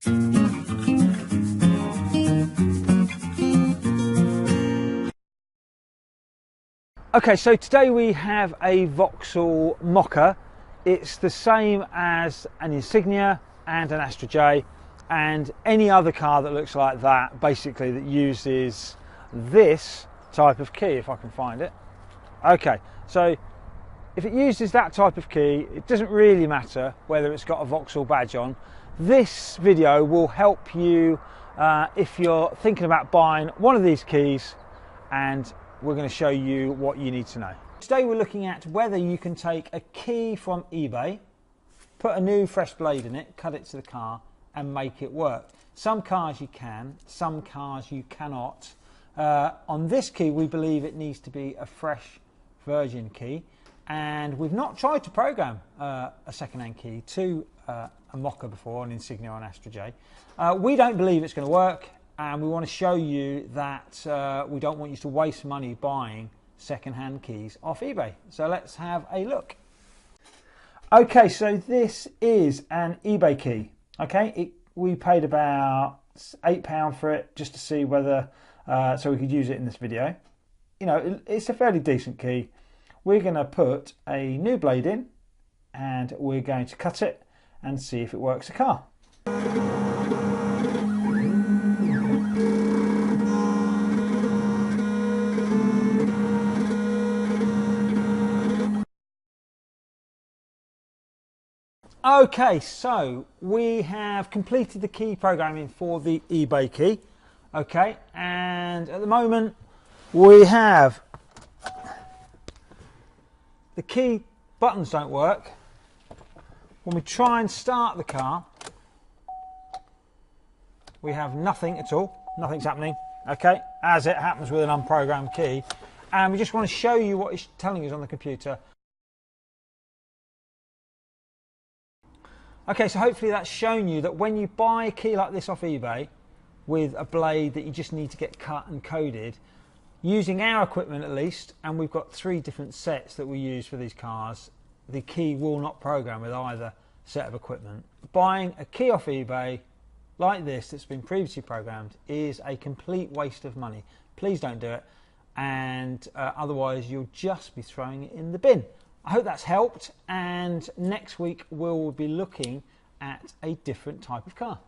Okay, so today we have a Vauxhall Mokka. It's the same as an Insignia and an Astra J and any other car that looks like that, basically, that uses this type of key, if I can find it. Okay, so if it uses that type of key, it doesn't really matter whether it's got a Vauxhall badge on. This video will help you if you're thinking about buying one of these keys, and we're going to show you what you need to know. Today we're looking at whether you can take a key from eBay, put a new fresh blade in it, cut it to the car and make it work. Some cars you can, some cars you cannot. On this key we believe it needs to be a fresh virgin key, and we've not tried to program a second-hand key to a Mokka before, an Insignia or an Astra J. We don't believe it's going to work, and we want to show you that we don't want you to waste money buying second-hand keys off eBay. So let's have a look. Okay, so this is an eBay key. Okay, we paid about £8 for it just to see whether, so we could use it in this video. You know, it's a fairly decent key. We're going to put a new blade in and we're going to cut it and see if it works the car. Okay, so we have completed the key programming for the eBay key. Okay, and at the moment we have the key buttons don't work. When we try and start the car, we have nothing at all. Nothing's happening. Okay, as it happens with an unprogrammed key. And we just want to show you what it's telling us on the computer. Okay, so hopefully that's shown you that when you buy a key like this off eBay with a blade that you just need to get cut and coded, using our equipment at least, and we've got 3 different sets that we use for these cars, the key will not program with either set of equipment. Buying a key off eBay like this that's been previously programmed is a complete waste of money. Please don't do it, and otherwise you'll just be throwing it in the bin. I hope that's helped, and next week we'll be looking at a different type of car.